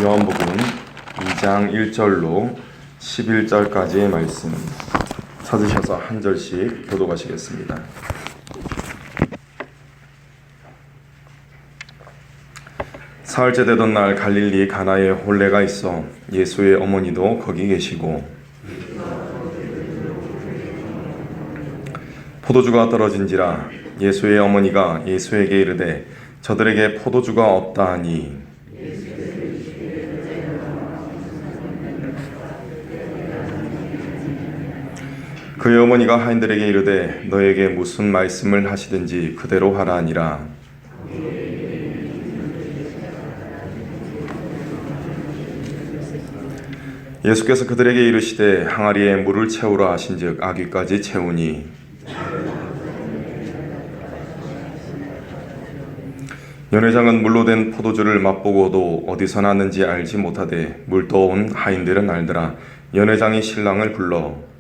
요한복음 2장 1절로 11절까지의 말씀 찾으셔서 한 절씩 교독하시겠습니다. 사흘째 되던 날 갈릴리 가나에 혼례가 있어 예수의 어머니도 거기 계시고 포도주가 떨어진지라 예수의 어머니가 예수에게 이르되 저들에게 포도주가 없다 하니 그의 어머니가 하인들에게 이르되 너에게 무슨 말씀을 하시든지 그대로 하라 하니라. 예수께서 그들에게 이르시되 항아리에 물을 채우라 하신즉 아귀까지 채우니 연회장은 물로 된 포도주를 맛보고도 어디서 났는지 알지 못하되 물 떠온 하인들은 알더라. 연회장이 신랑을 불러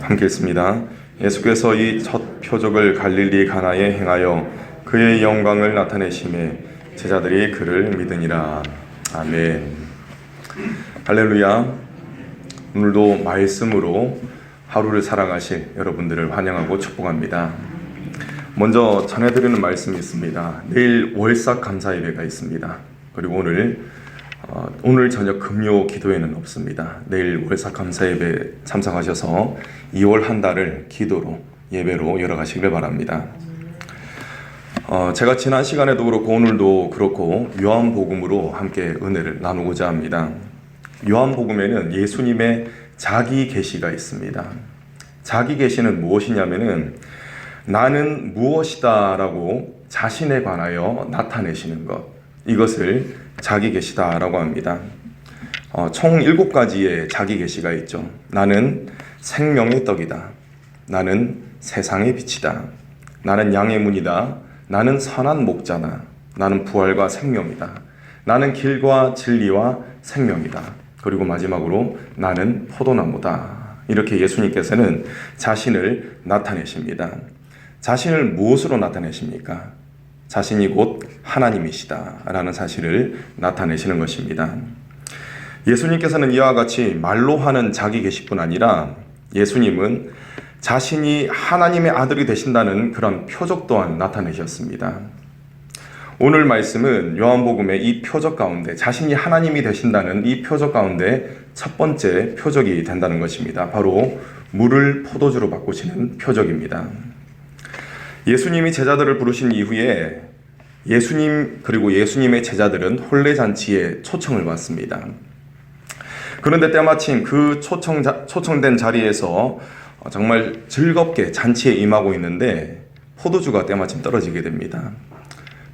함께 있습니다. 예수께서 이 첫 표적을 갈릴리 가나에 행하여 그의 영광을 나타내심에 제자들이 그를 믿으니라. 아멘. 할렐루야. 오늘도 말씀으로 하루를 살아가실 여러분들을 환영하고 축복합니다. 먼저 전해드리는 말씀이 있습니다. 내일 월삭 감사 예배가 있습니다. 그리고 오늘 저녁 금요 기도회는 없습니다. 내일 월삭 감사 예배 참석하셔서 2월 한 달을 기도로 예배로 열어가시길 바랍니다. 제가 지난 시간에도 그렇고 오늘도 그렇고 요한복음으로 함께 은혜를 나누고자 합니다. 요한복음에는 예수님의 자기 계시가 있습니다. 자기 계시는 무엇이냐면은 나는 무엇이다 라고 자신에 관하여 나타내시는 것, 이것을 자기 계시다라고 합니다. 총 7가지의 자기 계시가 있죠. 나는 생명의 떡이다. 나는 세상의 빛이다. 나는 양의 문이다. 나는 선한 목자다. 나는 부활과 생명이다. 나는 길과 진리와 생명이다. 그리고 마지막으로 나는 포도나무다. 이렇게 예수님께서는 자신을 나타내십니다. 자신을 무엇으로 나타내십니까? 자신이 곧 하나님이시다 라는 사실을 나타내시는 것입니다. 예수님께서는 이와 같이 말로 하는 자기 계시뿐 아니라 예수님은 자신이 하나님의 아들이 되신다는 그런 표적 또한 나타내셨습니다. 오늘 말씀은 요한복음의 이 표적 가운데 자신이 하나님이 되신다는 이 표적 가운데 첫 번째 표적이 된다는 것입니다. 바로 물을 포도주로 바꾸시는 표적입니다. 예수님이 제자들을 부르신 이후에 예수님 그리고 예수님의 제자들은 혼례잔치에 초청을 받습니다. 그런데 때마침 그 초청된 자리에서 정말 즐겁게 잔치에 임하고 있는데 포도주가 때마침 떨어지게 됩니다.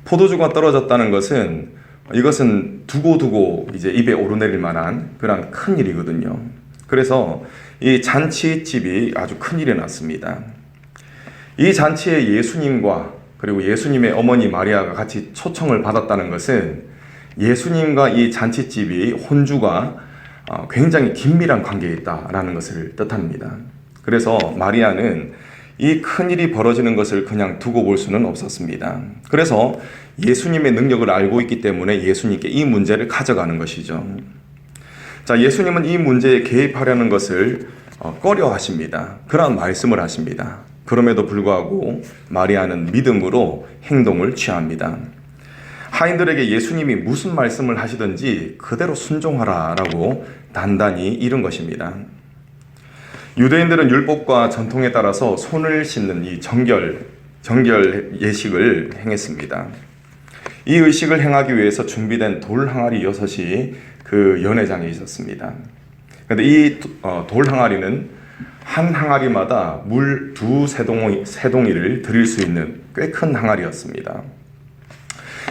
포도주가 떨어졌다는 것은 이것은 두고두고 이제 입에 오르내릴 만한 그런 큰 일이거든요. 그래서 이 잔치집이 아주 큰 일이 났습니다. 이 잔치에 예수님과 그리고 예수님의 어머니 마리아가 같이 초청을 받았다는 것은 예수님과 이 잔치집이 혼주가 굉장히 긴밀한 관계에 있다라는 것을 뜻합니다. 그래서 마리아는 이 큰일이 벌어지는 것을 그냥 두고 볼 수는 없었습니다. 그래서 예수님의 능력을 알고 있기 때문에 예수님께 이 문제를 가져가는 것이죠. 자, 예수님은 이 문제에 개입하려는 것을 꺼려 하십니다. 그러한 말씀을 하십니다. 그럼에도 불구하고 마리아는 믿음으로 행동을 취합니다. 하인들에게 예수님이 무슨 말씀을 하시든지 그대로 순종하라 라고 단단히 이른 것입니다. 유대인들은 율법과 전통에 따라서 손을 씻는 이 정결 예식을 행했습니다. 이 의식을 행하기 위해서 준비된 돌 항아리 6이 그 연회장에 있었습니다. 그런데 이 돌 항아리는 한 항아리마다 물 2-3동이를 드릴 수 있는 꽤 큰 항아리였습니다.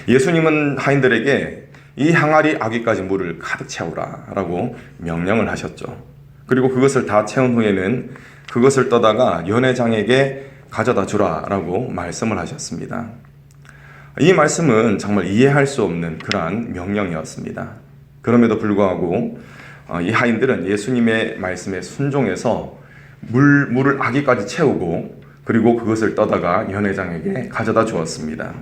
예수님은 하인들에게 이 항아리 아귀까지 물을 가득 채우라 라고 명령을 하셨죠. 그리고 그것을 다 채운 후에는 그것을 떠다가 연회장에게 가져다 주라 라고 말씀을 하셨습니다. 이 말씀은 정말 이해할 수 없는 그러한 명령이었습니다. 그럼에도 불구하고 이 하인들은 예수님의 말씀에 순종해서 물을 아기까지 채우고 그리고 그것을 떠다가 연회장에게 가져다 주었습니다.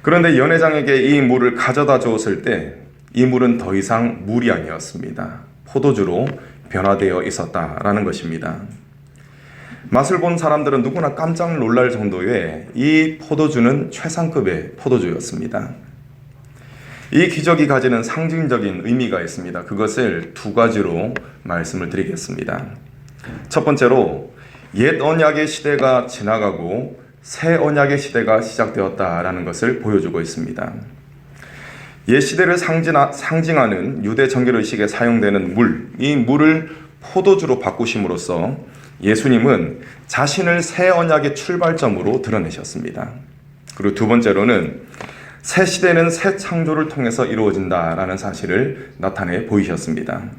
그런데 연회장에게 이 물을 가져다 주었을 때 이 물은 더 이상 물이 아니었습니다. 포도주로 변화되어 있었다라는 것입니다. 맛을 본 사람들은 누구나 깜짝 놀랄 정도의 이 포도주는 최상급의 포도주였습니다. 이 기적이 가지는 상징적인 의미가 있습니다. 그것을 두 가지로 말씀을 드리겠습니다. 첫 번째로 옛 언약의 시대가 지나가고 새 언약의 시대가 시작되었다라는 것을 보여주고 있습니다. 옛 시대를 상징하는 유대 정결의식에 사용되는 물, 이 물을 포도주로 바꾸심으로써 예수님은 자신을 새 언약의 출발점으로 드러내셨습니다. 그리고 두 번째로는 새 시대는 새 창조를 통해서 이루어진다라는 사실을 나타내 보이셨습니다.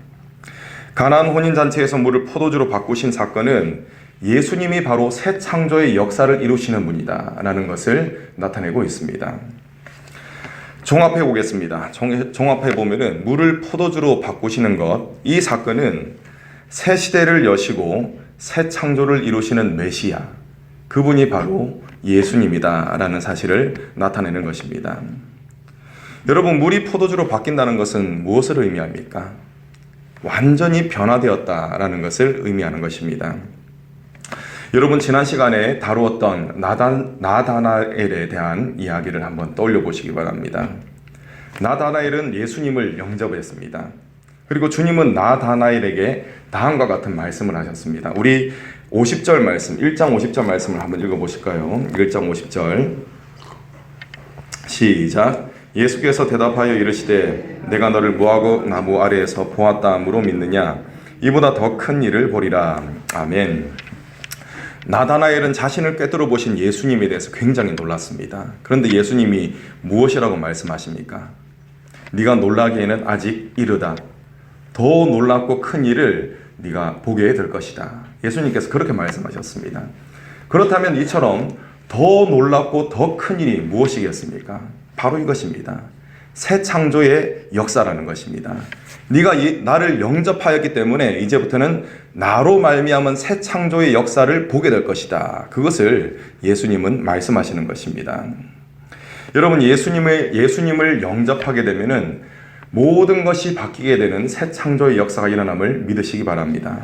가나안 혼인잔치에서 물을 포도주로 바꾸신 사건은 예수님이 바로 새 창조의 역사를 이루시는 분이다라는 것을 나타내고 있습니다. 종합해 보겠습니다. 종합해 보면은 물을 포도주로 바꾸시는 것, 이 사건은 새 시대를 여시고 새 창조를 이루시는 메시아, 그분이 바로 예수님이다라는 사실을 나타내는 것입니다. 여러분, 물이 포도주로 바뀐다는 것은 무엇을 의미합니까? 완전히 변화되었다라는 것을 의미하는 것입니다. 여러분, 지난 시간에 다루었던 나다나엘에 대한 이야기를 한번 떠올려 보시기 바랍니다. 나다나엘은 예수님을 영접했습니다. 그리고 주님은 나다나엘에게 다음과 같은 말씀을 하셨습니다. 우리 50절 말씀, 1장 50절 말씀을 한번 읽어보실까요? 1장 50절 시작. 예수께서 대답하여 이르시되 내가 너를 무화과 나무 아래에서 보았다 함으로 믿느냐? 이보다 더 큰 일을 보리라. 아멘. 나다나엘은 자신을 꿰뚫어 보신 예수님에 대해서 굉장히 놀랐습니다. 그런데 예수님이 무엇이라고 말씀하십니까? 네가 놀라기에는 아직 이르다. 더 놀랍고 큰 일을 네가 보게 될 것이다. 예수님께서 그렇게 말씀하셨습니다. 그렇다면 이처럼 더 놀랍고 더 큰 일이 무엇이겠습니까? 바로 이것입니다. 새 창조의 역사라는 것입니다. 네가 나를 영접하였기 때문에 이제부터는 나로 말미암은 새 창조의 역사를 보게 될 것이다. 그것을 예수님은 말씀하시는 것입니다. 여러분, 예수님을 영접하게 되면은 모든 것이 바뀌게 되는 새 창조의 역사가 일어남을 믿으시기 바랍니다.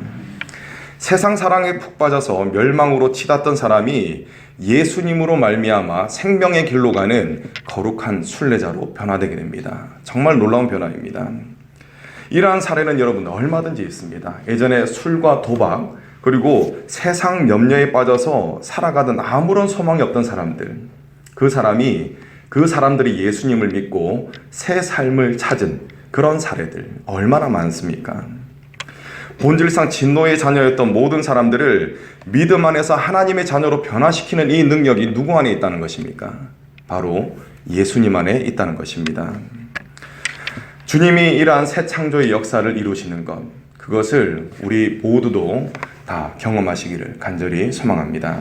세상 사랑에 푹 빠져서 멸망으로 치닫던 사람이 예수님으로 말미암아 생명의 길로 가는 거룩한 순례자로 변화되게 됩니다. 정말 놀라운 변화입니다. 이러한 사례는 여러분 얼마든지 있습니다. 예전에 술과 도박 그리고 세상 염려에 빠져서 살아가던 아무런 소망이 없던 사람들, 그 사람들이 예수님을 믿고 새 삶을 찾은 그런 사례들 얼마나 많습니까? 본질상 진노의 자녀였던 모든 사람들을 믿음 안에서 하나님의 자녀로 변화시키는 이 능력이 누구 안에 있다는 것입니까? 바로 예수님 안에 있다는 것입니다. 주님이 이러한 새 창조의 역사를 이루시는 것, 그것을 우리 모두도 다 경험하시기를 간절히 소망합니다.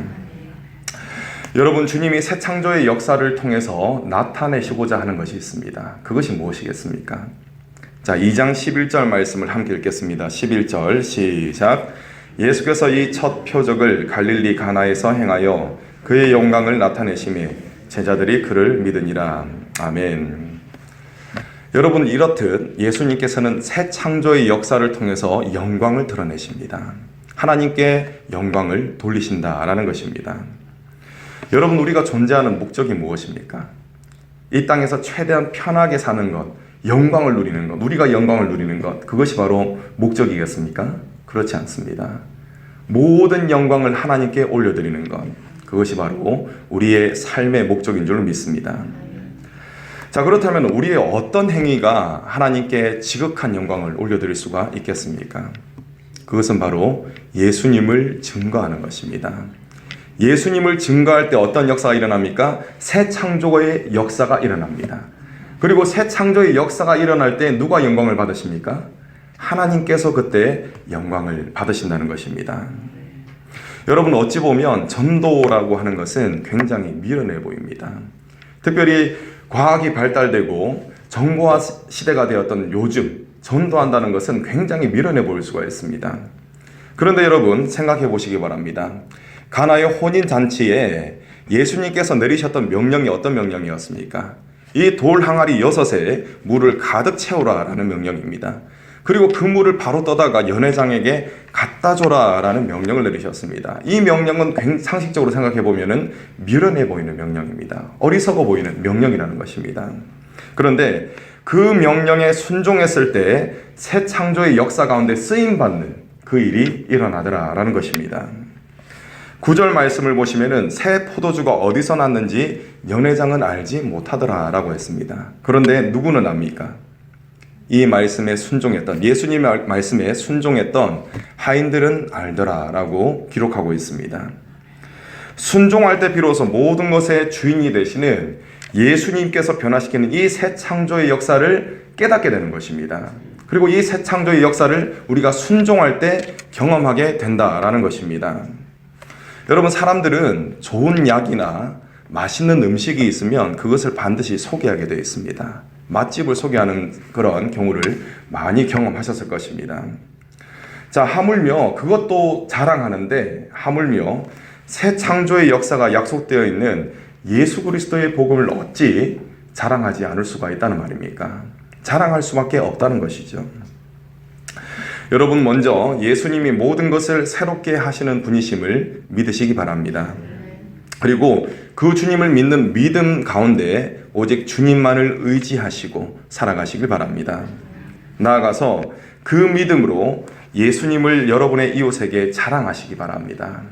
여러분, 주님이 새 창조의 역사를 통해서 나타내시고자 하는 것이 있습니다. 그것이 무엇이겠습니까? 자, 2장 11절 말씀을 함께 읽겠습니다. 11절 시작. 예수께서 이 첫 표적을 갈릴리 가나에서 행하여 그의 영광을 나타내시매 제자들이 그를 믿으니라. 아멘. 여러분, 이렇듯 예수님께서는 새 창조의 역사를 통해서 영광을 드러내십니다. 하나님께 영광을 돌리신다라는 것입니다. 여러분, 우리가 존재하는 목적이 무엇입니까? 이 땅에서 최대한 편하게 사는 것, 영광을 누리는 것, 우리가 영광을 누리는 것, 그것이 바로 목적이겠습니까? 그렇지 않습니다. 모든 영광을 하나님께 올려드리는 것, 그것이 바로 우리의 삶의 목적인 줄 믿습니다. 자, 그렇다면 우리의 어떤 행위가 하나님께 지극한 영광을 올려드릴 수가 있겠습니까? 그것은 바로 예수님을 증거하는 것입니다. 예수님을 증거할 때 어떤 역사가 일어납니까? 새 창조의 역사가 일어납니다. 그리고 새 창조의 역사가 일어날 때 누가 영광을 받으십니까? 하나님께서 그때 영광을 받으신다는 것입니다. 여러분, 어찌 보면 전도라고 하는 것은 굉장히 미련해 보입니다. 특별히 과학이 발달되고 정보화 시대가 되었던 요즘 전도한다는 것은 굉장히 미련해 보일 수가 있습니다. 그런데 여러분 생각해 보시기 바랍니다. 가나의 혼인 잔치에 예수님께서 내리셨던 명령이 어떤 명령이었습니까? 이 돌 항아리 6에 물을 가득 채우라라는 명령입니다. 그리고 그 물을 바로 떠다가 연회장에게 갖다 줘라라는 명령을 내리셨습니다. 이 명령은 상식적으로 생각해 보면은 미련해 보이는 명령입니다. 어리석어 보이는 명령이라는 것입니다. 그런데 그 명령에 순종했을 때 새 창조의 역사 가운데 쓰임 받는 그 일이 일어나더라라는 것입니다. 9절 말씀을 보시면은 새 포도주가 어디서 났는지 연회장은 알지 못하더라라고 했습니다. 그런데 누구는 압니까? 이 말씀에 순종했던, 예수님의 말씀에 순종했던 하인들은 알더라라고 기록하고 있습니다. 순종할 때 비로소 모든 것의 주인이 되시는 예수님께서 변화시키는 이 새 창조의 역사를 깨닫게 되는 것입니다. 그리고 이 새 창조의 역사를 우리가 순종할 때 경험하게 된다라는 것입니다. 여러분, 사람들은 좋은 약이나 맛있는 음식이 있으면 그것을 반드시 소개하게 되어 있습니다. 맛집을 소개하는 그런 경우를 많이 경험하셨을 것입니다. 자, 하물며 그것도 자랑하는데 하물며 새 창조의 역사가 약속되어 있는 예수 그리스도의 복음을 어찌 자랑하지 않을 수가 있다는 말입니까? 자랑할 수밖에 없다는 것이죠. 여러분, 먼저 예수님이 모든 것을 새롭게 하시는 분이심을 믿으시기 바랍니다. 그리고 그 주님을 믿는 믿음 가운데 오직 주님만을 의지하시고 살아가시길 바랍니다. 나아가서 그 믿음으로 예수님을 여러분의 이웃에게 자랑하시기 바랍니다.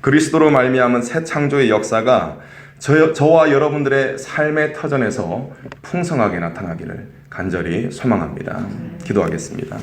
그리스도로 말미암은 새 창조의 역사가 저와 여러분들의 삶의 터전에서 풍성하게 나타나기를 간절히 소망합니다. 기도하겠습니다.